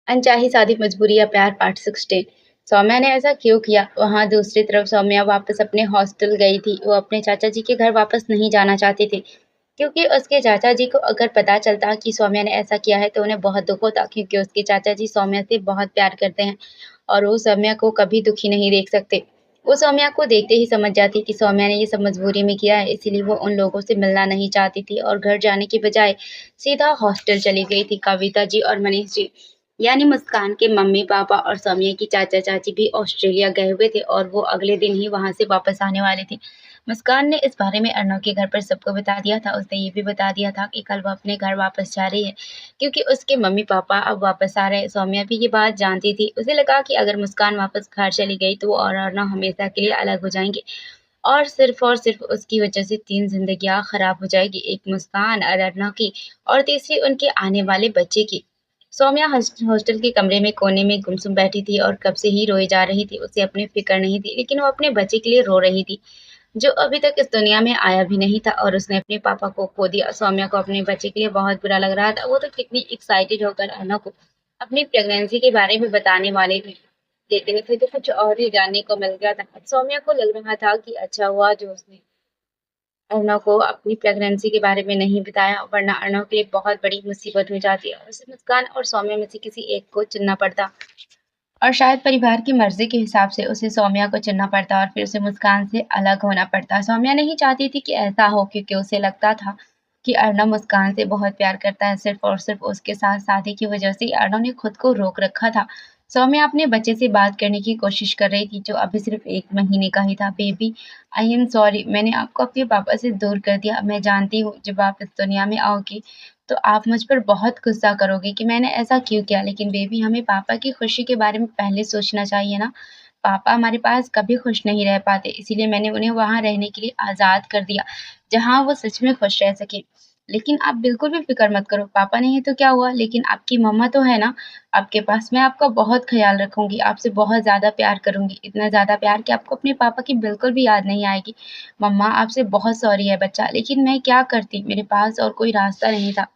अनचाही शादी मजबूरी या प्यार पार्ट 16। सौम्या ने ऐसा क्यों किया? वहां दूसरी तरफ सौम्या वापस अपने हॉस्टल गई थी। वो अपने चाचा जी के घर वापस नहीं जाना चाहती थी क्योंकि उसके चाचा जी को अगर पता चलता कि सौम्या ने ऐसा किया है तो उन्हें बहुत दुख होता, क्योंकि उसके चाचा जी सौम्या से बहुत प्यार करते हैं और वो सौम्या को कभी दुखी नहीं देख सकते। वो सौम्या को देखते ही समझ जाती कि सौम्या ने ये सब मजबूरी में किया है, इसीलिए वो उन लोगों से मिलना नहीं चाहती थी और घर जाने की बजाय सीधा हॉस्टल चली गई थी। कविता जी और मनीष जी, यानी मुस्कान के मम्मी-पापा और सौम्या की चाचा-चाची भी ऑस्ट्रेलिया गए हुए थे और वो अगले दिन ही वहाँ से वापस आने वाले थे। मुस्कान ने इस बारे में अर्णव के घर पर सबको बता दिया था। उसने ये भी बता दिया था कि कल वो अपने घर वापस जा रही है, क्योंकि उसके मम्मी-पापा अब वापस आ रहे हैं। सौम्या भी ये बात जानती थी। उसे लगा कि अगर मुस्कान वापस घर चली गई तो वो और अर्णव हमेशा के लिए अलग हो जाएँगे और सिर्फ उसकी वजह से 3 ज़िंदगियाँ खराब हो जाएगी। एक मुस्कान और अर्णव की और तीसरी उनके आने वाले बच्चे की। सौम्या हॉस्टल के कमरे में कोने में गुमसुम बैठी थी और कब से ही रोए जा रही थी। उसे अपनी फ़िक्र नहीं थी, लेकिन वो अपने बच्चे के लिए रो रही थी, जो अभी तक इस दुनिया में आया भी नहीं था और उसने अपने पापा को खो दिया। सौम्या को अपने बच्चे के लिए बहुत बुरा लग रहा था। वो तो कितनी एक्साइटेड होकर अर्णव को अपनी प्रेगनेंसी के बारे में बताने वाले थे। देते थे तो कुछ और ही जानने को मिल गया था। सौम्या को लग रहा था कि अच्छा हुआ जो उसने अर्णव को अपनी प्रेगनेंसी के बारे में नहीं बताया, वरना अर्णव के लिए बहुत बड़ी मुसीबत हो जाती और उसे मुस्कान और सौम्या में से किसी एक को चुनना पड़ता। और शायद परिवार की मर्जी के हिसाब से उसे सौम्या को चुनना पड़ता और फिर उसे मुस्कान से अलग होना पड़ता। सौम्या नहीं चाहती थी कि ऐसा हो, क्योंकि उसे लगता था कि अर्णव मुस्कान से बहुत प्यार करता है। सिर्फ और सिर्फ उसके साथ शादी की वजह से अर्णव ने खुद को रोक रखा था। सौम्या अपने बच्चे से बात करने की कोशिश कर रही थी, जो अभी सिर्फ 1 महीने का ही था। बेबी, आई एम सॉरी, मैंने आपको अपने पापा से दूर कर दिया। मैं जानती हूँ जब आप इस दुनिया में आओगी तो आप मुझ पर बहुत गुस्सा करोगे कि मैंने ऐसा क्यों किया, लेकिन बेबी, हमें पापा की खुशी के बारे में पहले सोचना चाहिए ना। पापा हमारे पास कभी खुश नहीं रह पाते, इसीलिए मैंने उन्हें वहाँ रहने के लिए आज़ाद कर दिया, जहाँ वो सच में खुश रह सके। लेकिन आप बिल्कुल भी फ़िक्र मत करो, पापा नहीं है तो क्या हुआ, लेकिन आपकी मम्मा तो है ना आपके पास। मैं आपका बहुत ख़्याल रखूँगी, आपसे बहुत ज़्यादा प्यार करूँगी, इतना ज़्यादा प्यार कि आपको अपने पापा की बिल्कुल भी याद नहीं आएगी। मम्मा, आपसे बहुत सॉरी है बच्चा, लेकिन मैं क्या करती, मेरे पास और कोई रास्ता नहीं था।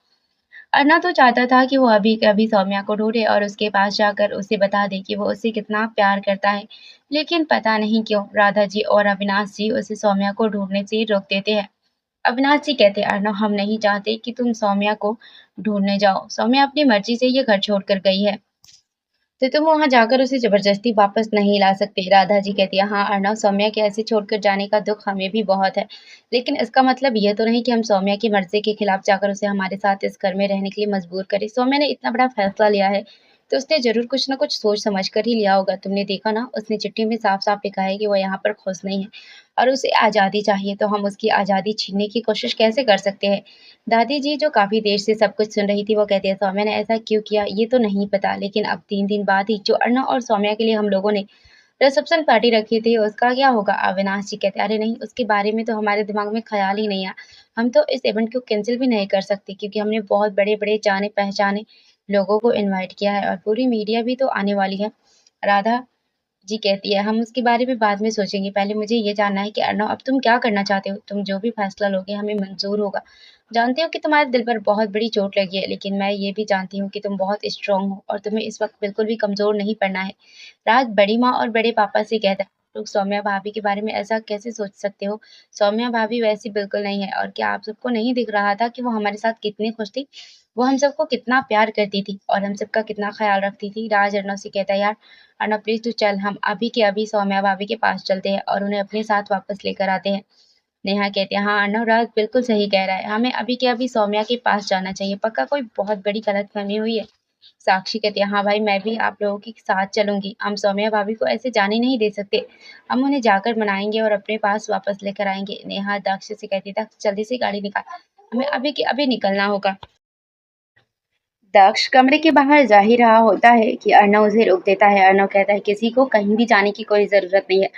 अन्ना तो चाहता था कि वो अभी के अभी सौम्या को ढूँढे और उसके पास जाकर उसे बता दे कि वो उससे कितना प्यार करता है। लेकिन पता नहीं क्यों राधा जी और अविनाश जी उसे सौम्या को ढूँढने से रोक देते हैं। अविनाश जी कहते हैं, अर्नव, हम नहीं चाहते कि तुम सौम्या को ढूँढने जाओ। सौम्या अपनी मर्ज़ी से ये घर छोड़कर गई है। तो तुम वहाँ जाकर उसे ज़बरदस्ती वापस नहीं ला सकते। राधा जी कहती है, हाँ अर्णव, सौम्या के ऐसे छोड़कर जाने का दुःख हमें भी बहुत है। लेकिन इसका मतलब ये तो नहीं कि हम सौम्या की मर्ज़ी के खिलाफ जाकर उसे हमारे साथ इस घर में रहने के लिए मजबूर करें। सौम्या ने इतना बड़ा फैसला लिया है, तो उसने ज़रूर कुछ न कुछ सोच समझ कर ही लिया होगा। तुमने देखा ना, उसने चिट्ठी में साफ-साफ लिखा है कि वो यहाँ पर खुश नहीं है और उसे आज़ादी चाहिए, तो हम उसकी आज़ादी छीनने की कोशिश कैसे कर सकते हैं? दादी जी, जो काफ़ी देर से सब कुछ सुन रही थी, वो कहती है, सौम्या ने ऐसा क्यों किया ये तो नहीं पता, लेकिन अब 3 दिन बाद ही जो अर्णव और सौम्या के लिए हम लोगों ने रिसेप्शन पार्टी रखी थी, उसका क्या होगा? अविनाश जी कहते हैं, अरे नहीं, उसके बारे में तो हमारे दिमाग में ख़्याल ही नहीं आया। हम तो इस इवेंट को कैंसल भी नहीं कर सकते, क्योंकि हमने बहुत बड़े-बड़े जाने-पहचाने लोगों को इनवाइट किया है और पूरी मीडिया भी तो आने वाली है। राधा जी कहती है, हम उसके बारे में बाद में सोचेंगे। पहले मुझे ये जानना है कि अर्णव, अब तुम क्या करना चाहते हो? तुम जो भी फैसला लोगे हमें मंज़ूर होगा। जानती हूँ कि तुम्हारे दिल पर बहुत बड़ी चोट लगी है, लेकिन मैं ये भी जानती हूँ कि तुम बहुत स्ट्रॉन्ग हो और तुम्हें इस वक़्त बिल्कुल भी कमज़ोर नहीं पड़ना है। राज बड़ी माँ और बड़े पापा से कहता है, तुम सौम्या भाभी के बारे में ऐसा कैसे सोच सकते हो? सौम्या भाभी वैसी बिल्कुल नहीं है, और क्या आप सबको नहीं दिख रहा था कि वो हमारे साथ कितनी खुश थी? वो हम सबको कितना प्यार करती थी और हम सबका कितना ख़्याल रखती थी। राज अर्णव से कहता है, यार अर्णव, प्लीज़ तू चल, हम अभी के अभी सौम्या भाभी के पास चलते हैं और उन्हें अपने साथ वापस लेकर आते हैं। नेहा कहती है, हाँ अर्णव, राज बिल्कुल सही कह रहा है, हमें अभी के अभी सौम्या के पास जाना चाहिए, पक्का कोई बहुत बड़ी गलतफ़हमी हुई है। साक्षी कहती है, हाँ भाई, मैं भी आप लोगों के साथ चलूंगी, हम सौम्या भाभी को ऐसे जाने नहीं दे सकते, हम उन्हें जाकर मनाएंगे और अपने पास वापस लेकर आएंगे। नेहा दक्ष से कहती है, दक्ष जल्दी से गाड़ी निकाल, हमें अभी के अभी निकलना होगा। दक्ष कमरे के बाहर जा ही रहा होता है कि अर्णव उसे रोक देता है। अर्णव कहता है, किसी को कहीं भी जाने की कोई जरूरत नहीं है।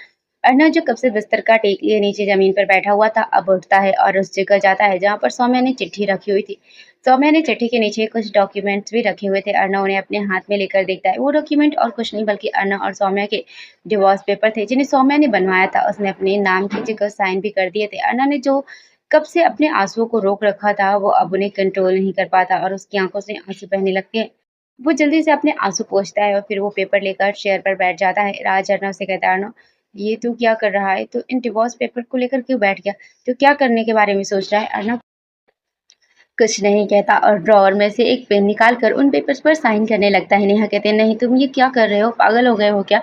अर्णव, जो कब से बिस्तर का टेक लिए नीचे जमीन पर बैठा हुआ था, अब उठता है और उस जगह जाता है जहाँ पर सौम्या ने चिट्ठी रखी हुई थी। सौम्या ने चिट्ठी के नीचे कुछ डॉक्यूमेंट्स भी रखे हुए थे। अर्णव उन्हें अपने हाथ में लेकर देखता है। वो डॉक्यूमेंट और कुछ नहीं बल्कि अर्णव और सौम्या के डिवोर्स पेपर थे, जिन्हें सौम्या ने बनवाया था। उसने अपने नाम की जगह साइन भी कर दिए थे। अर्णव ने जो कब से अपने आंसुओं को रोक रखा था, वो अब उन्हें कंट्रोल नहीं कर पाता और उसकी आंखों से आंसू बहने लगते हैं। वो जल्दी से अपने आँसू पोंछता है और फिर वो पेपर लेकर चेयर पर बैठ जाता है। राज अर्नव से कहता है, अर्नव, ये तू क्या कर रहा है? तू इन डिवोर्स पेपर को लेकर क्यों बैठ गया? तू क्या करने के बारे में सोच रहा है? अर्नव कुछ नहीं कहता और ड्रॉअर में से एक पेन निकाल कर उन पेपर्स पर साइन करने लगता है। नेहा कहते हैं, नहीं तुम ये क्या कर रहे हो? पागल हो गए हो क्या?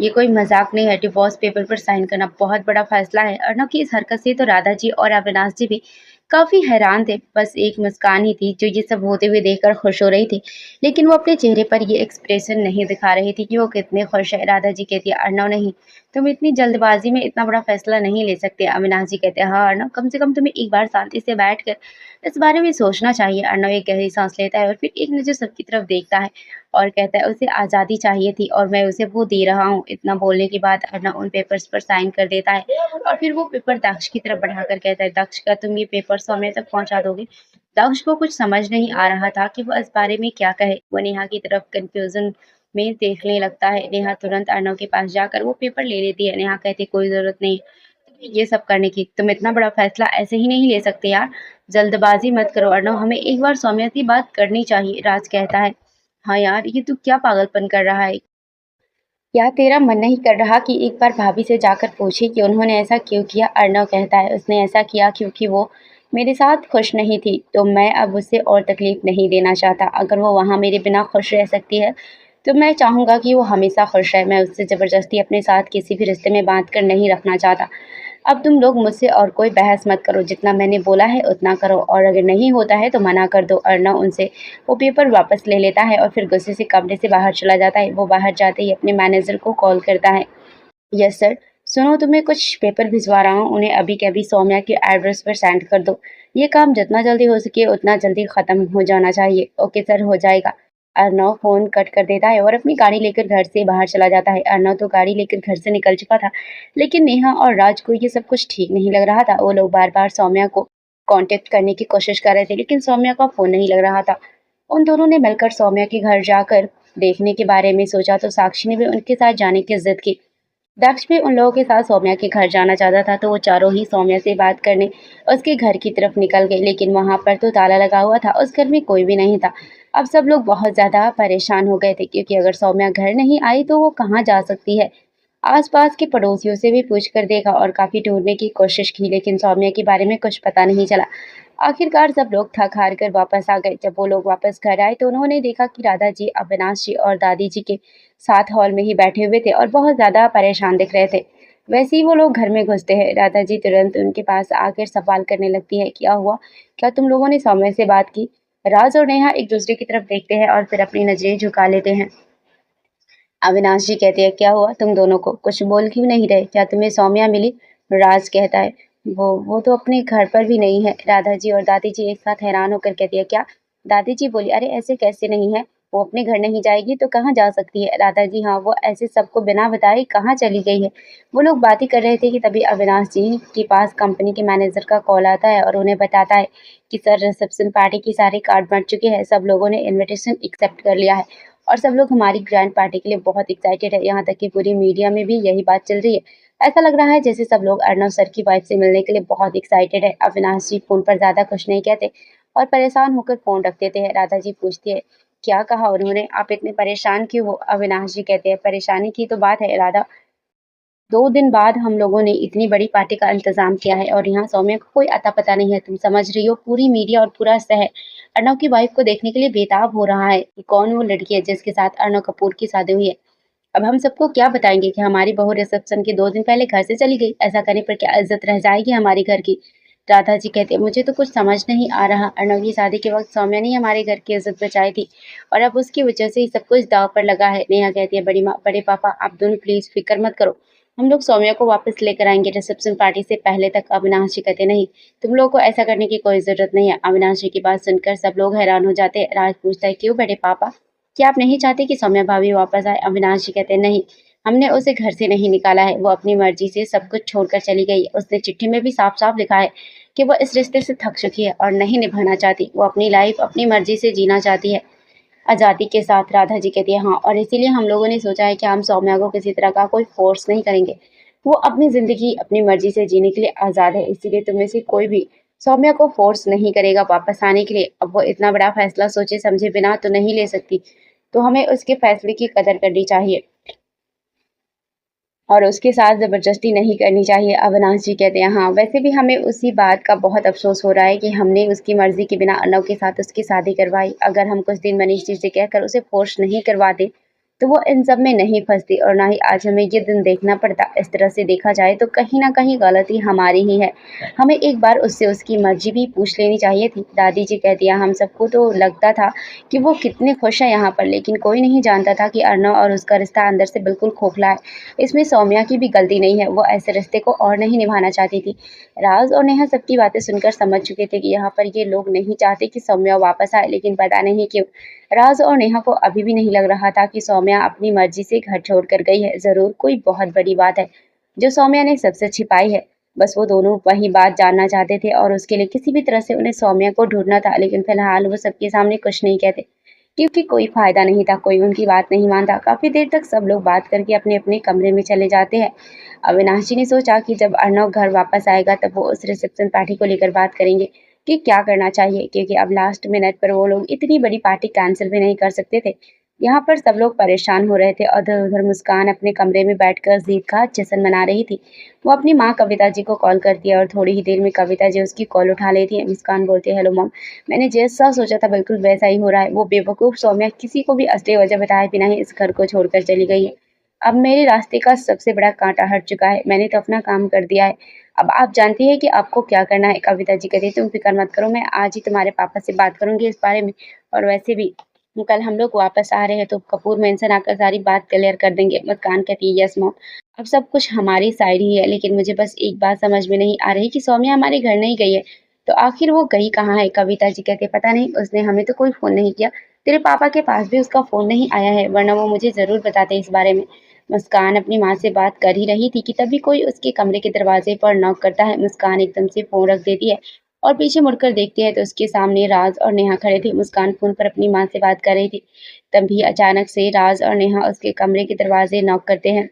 ये कोई मजाक नहीं है। डिवोर्स पेपर पर साइन करना बहुत बड़ा फैसला है। अर्नव की इस हरकत से तो राधा जी और अविनाश जी भी काफी हैरान थे। बस एक मुस्कान ही थी जो ये सब होते हुए देखकर खुश हो रही थी, लेकिन वो अपने चेहरे पर ये एक्सप्रेशन नहीं दिखा रही थी कि वो कितने खुश है। राधा जी कहती है, अर्नव नहीं, तुम इतनी जल्दबाजी में इतना बड़ा फैसला नहीं ले सकते। अविनाश जी कहते हैं, हाँ अर्नव, कम से कम तुम्हें एक बार शांति से बैठ कर इस बारे में सोचना चाहिए। अर्णव एक गहरी सांस लेता है और फिर एक नज़र सबकी तरफ देखता है और कहता है, उसे आज़ादी चाहिए थी और मैं उसे वो दे रहा हूँ। इतना बोलने के बाद अर्णव उन पेपर्स पर साइन कर देता है और फिर वो पेपर दक्ष की तरफ बढ़ाकर कहता है, दक्ष, क्या तुम ये पेपर समय तक पहुंचा दोगे? दक्ष को कुछ समझ नहीं आ रहा था कि वो इस बारे में क्या कहे। वो नेहा की तरफ कंफ्यूजन में देखने लगता है। नेहा तुरंत अर्णव के पास जाकर वो पेपर ले लेती है। नेहा कहती है, कोई जरूरत नहीं ये सब करने की, तुम इतना बड़ा फैसला ऐसे ही नहीं ले सकते यार। जल्दबाजी मत करो अर्णव, हमें एक बार सौम्या से बात करनी चाहिए। राज कहता है, हाँ यार, ये तू क्या पागलपन कर रहा है? क्या तेरा मन नहीं कर रहा कि एक बार भाभी से जाकर पूछे कि उन्होंने ऐसा क्यों किया? अर्णव कहता है, उसने ऐसा किया क्योंकि वो मेरे साथ खुश नहीं थी, तो मैं अब उसे और तकलीफ नहीं देना चाहता। अगर वो वहाँ मेरे बिना खुश रह सकती है तो मैं चाहूँगा कि वो हमेशा खुश रहे। मैं उससे ज़बरदस्ती अपने साथ किसी भी रिश्ते में बांध कर नहीं रखना चाहता। अब तुम लोग मुझसे और कोई बहस मत करो, जितना मैंने बोला है उतना करो, और अगर नहीं होता है तो मना कर दो। अर्णव उनसे वो पेपर वापस ले लेता है और फिर गुस्से से कमरे से बाहर चला जाता है। वो बाहर जाते ही अपने मैनेजर को कॉल करता है। यस सर, सुनो, तुम्हें कुछ पेपर भिजवा रहा हूँ, उन्हें अभी के अभी सौम्या के एड्रेस पर सेंड कर दो। ये काम जितना जल्दी हो सके उतना जल्दी खत्म हो जाना चाहिए। ओके सर, हो जाएगा। अर्णव फोन कट कर देता है और अपनी गाड़ी लेकर घर से बाहर चला जाता है। अर्णव तो गाड़ी लेकर घर से निकल चुका था, लेकिन नेहा और राज को ये सब कुछ ठीक नहीं लग रहा था। वो लोग बार बार सौम्या को कांटेक्ट करने की कोशिश कर रहे थे, लेकिन सौम्या का फोन नहीं लग रहा था। उन दोनों ने मिलकर सौम्या के घर जाकर देखने के बारे में सोचा, तो साक्षी ने भी उनके साथ जाने की जिद की। दक्ष भी उन लोगों के साथ सौम्या के घर जाना चाहता था, तो वो चारों ही सौम्या से बात करने उसके घर की तरफ निकल गए, लेकिन वहां पर तो ताला लगा हुआ था। उस घर में कोई भी नहीं था। अब सब लोग बहुत ज्यादा परेशान हो गए थे, क्योंकि अगर सौम्या घर नहीं आई तो वो कहाँ जा सकती है। आसपास के पड़ोसियों से भी पूछ कर देखा और काफी ढूंढने की कोशिश की, लेकिन सौम्या के बारे में कुछ पता नहीं चला। आखिरकार सब लोग थक हार कर वापस आ गए। जब वो लोग वापस घर आए तो उन्होंने देखा कि राधा जी, अविनाश जी और दादी जी के साथ हॉल में ही बैठे हुए थे और बहुत ज्यादा परेशान दिख रहे थे। वैसे ही वो लोग घर में घुसते हैं। राधा जी तुरंत उनके पास आकर सवाल करने लगती है, क्या हुआ? क्या तुम लोगों ने सौम्या से बात की? राज और नेहा एक दूसरे की तरफ देखते हैं और फिर अपनी नजरें झुका लेते हैं। अविनाश जी कहते हैं, क्या हुआ तुम दोनों को? कुछ बोल क्यों नहीं रहे? क्या तुम्हें सौम्या मिली? राज कहता है, वो तो अपने घर पर भी नहीं है। राधा जी और दादी जी एक साथ हैरान होकर कहती है, क्या? दादी जी बोली, अरे ऐसे कैसे नहीं है, वो अपने घर नहीं जाएगी तो कहाँ जा सकती है? राधा जी, हाँ, वो ऐसे सबको बिना बताए कहाँ चली गई है? वो लोग बातें कर रहे थे कि तभी अविनाश जी के पास कंपनी के मैनेजर का कॉल आता है और उन्हें बताता है कि सर, रिसेप्शन पार्टी के सारे कार्ड बन चुके हैं, सब लोगों ने इनविटेशन एक्सेप्ट कर लिया है और सब लोग हमारी ग्रैंड पार्टी के लिए बहुत एक्साइटेड है। यहाँ तक कि पूरी मीडिया में भी यही बात चल रही है। ऐसा लग रहा है जैसे सब लोग अर्नव सर की वाइफ से मिलने के लिए बहुत एक्साइटेड है। अविनाश जी फोन पर ज्यादा कुछ नहीं कहते और परेशान होकर फोन रख देते हैं। राधा जी पूछती है, क्या कहा उन्होंने? आप इतने परेशान क्यों हो? अविनाश जी कहते हैं, परेशानी की तो बात है राधा, 2 दिन बाद हम लोगों ने इतनी बड़ी पार्टी का इंतजाम किया है और यहाँ सौम्या को कोई अता पता नहीं है। तुम समझ रही हो, पूरी मीडिया और पूरा शहर अर्णव की वाइफ को देखने के लिए बेताब हो रहा है कि कौन वो लड़की है जिसके साथ अर्णव कपूर की शादी हुई है। अब हम सबको क्या बताएंगे कि हमारी बहू रिसेप्शन के 2 दिन पहले घर से चली गई? ऐसा करने पर क्या इज्जत रह जाएगी हमारी घर की? राधा जी कहते हैं, मुझे तो कुछ समझ नहीं आ रहा। अर्णव की शादी के वक्त सौम्या ने हमारे घर की इज्जत बचाई थी और अब उसकी वजह से ही सब कुछ दांव पर लगा है। नेहा कहती है, बड़ी माँ, बड़े पापा, आप दोनों प्लीज फिक्र मत करो, हम लोग सौम्या को वापस लेकर आएंगे रिसेप्शन पार्टी से पहले तक। अविनाश जी कहते, नहीं, तुम लोगों को ऐसा करने की कोई जरूरत नहीं है। अविनाश जी की बात सुनकर सब लोग हैरान हो जाते हैं। राज पूछता है, क्यों बड़े पापा, क्या आप नहीं चाहते कि सौम्या भाभी वापस आए? अविनाश जी कहते हैं, नहीं, हमने उसे घर से नहीं निकाला है, वो अपनी मर्जी से सब कुछ छोड़कर चली गई। उसने चिट्ठी में भी साफ साफ लिखा है कि वो इस रिश्ते से थक चुकी है और नहीं निभाना चाहती। वो अपनी लाइफ अपनी मर्जी से जीना चाहती है, आज़ादी के साथ। राधा जी कहती है, हाँ, और इसीलिए हम लोगों ने सोचा है कि हम सौम्या को किसी तरह का कोई फोर्स नहीं करेंगे। वो अपनी जिंदगी अपनी मर्जी से जीने के लिए आज़ाद है, इसीलिए तुम में से कोई भी सौम्या को फोर्स नहीं करेगा वापस आने के लिए। अब वो इतना बड़ा फैसला सोचे समझे बिना तो नहीं ले सकती। तो हमें उसके फैसले की कदर करनी चाहिए और उसके साथ ज़बरदस्ती नहीं करनी चाहिए। अविनाश जी कहते हैं हाँ, वैसे भी हमें उसी बात का बहुत अफ़सोस हो रहा है कि हमने उसकी मर्ज़ी के बिना अर्नव के साथ उसकी शादी करवाई। अगर हम कुछ दिन मनीष जी से कहकर उसे फ़ोर्स नहीं करवाते, तो वो इन सब में नहीं फँसती और ना ही आज हमें ये दिन देखना पड़ता। इस तरह से देखा जाए तो कहीं न कहीं गलती हमारी ही है। हमें एक बार उससे उसकी मर्ज़ी भी पूछ लेनी चाहिए थी। दादी जी कहती हैं हम सबको तो लगता था कि वो कितने खुश हैं यहाँ पर, लेकिन कोई नहीं जानता था कि अर्नव और उसका रिश्ता अंदर से बिल्कुल खोखला है। इसमें सौम्या की भी गलती नहीं है, वो ऐसे रिश्ते को और नहीं निभाना चाहती थी। राज और नेहा सबकी बातें सुनकर समझ चुके थे कि यहाँ पर ये लोग नहीं चाहते कि सौम्या वापस आए, लेकिन पता नहीं क्यों राज और नेहा को अभी भी नहीं लग रहा था कि सौम्या अपनी मर्जी से घर छोड़कर गई है। जरूर कोई बहुत बड़ी बात है जो सौम्या ने सबसे छिपाई है। बस वो दोनों वही बात जानना चाहते थे और उसके लिए किसी भी तरह से उन्हें सौम्या को ढूंढना था, लेकिन फिलहाल वो सबके सामने कुछ नहीं कहते क्योंकि कोई फायदा नहीं था, कोई उनकी बात नहीं मानता। काफी देर तक सब लोग बात करके अपने अपने कमरे में चले जाते हैं। अविनाश जी ने सोचा कि जब अर्नव घर वापस आएगा तब वो उस रिसेप्शन पार्टी को लेकर बात करेंगे कि क्या करना चाहिए, क्योंकि अब लास्ट मिनट पर वो लोग इतनी बड़ी पार्टी कैंसिल भी नहीं कर सकते थे। यहाँ पर सब लोग परेशान हो रहे थे। उधर उधर मुस्कान अपने कमरे में बैठकर जीत का जश्न मना रही थी। वो अपनी माँ कविता जी को कॉल करती है और थोड़ी ही देर में कविता जी उसकी कॉल उठा लेती है। मुस्कान बोलती है हेलो मॉम, मैंने जैसा सोचा था बिल्कुल वैसा ही हो रहा है। वो बेवकूफ सौम्या किसी को भी असली वजह बताए बिना ही इस घर को छोड़कर चली गई है। अब मेरे रास्ते का सबसे बड़ा कांटा हट चुका है। मैंने तो अपना काम कर दिया है। अब आप जानती है कि आपको क्या करना है। कविता जी कहती है तुम फिक्र मत करो, मैं आज ही तुम्हारे पापा से बात करूंगी इस बारे में। और वैसे भी कल हम लोग वापस आ रहे हैं तो कपूर मेंशन आकर सारी बात क्लियर कर देंगे। मुस्कान कहती है यस मॉम, अब सब कुछ हमारी साइड ही है, लेकिन मुझे बस एक बात समझ में नहीं आ रही कि सौम्या हमारे घर नहीं गई है तो आखिर वो गई कहाँ है। कविता जी कहते पता नहीं, उसने हमें तो कोई फोन नहीं किया। तेरे पापा के पास भी उसका फोन नहीं आया है, वरना वो मुझे जरूर बताते इस बारे में। मुस्कान अपनी माँ से बात कर ही रही थी कि तभी कोई उसके कमरे के दरवाजे पर नॉक करता है। मुस्कान एकदम से फोन रख देती है और पीछे मुड़कर देखती है तो उसके सामने राज और नेहा खड़े थे। मुस्कान फोन पर अपनी माँ से बात कर रही थी, तभी अचानक से राज और नेहा उसके कमरे के दरवाजे नॉक करते हैं।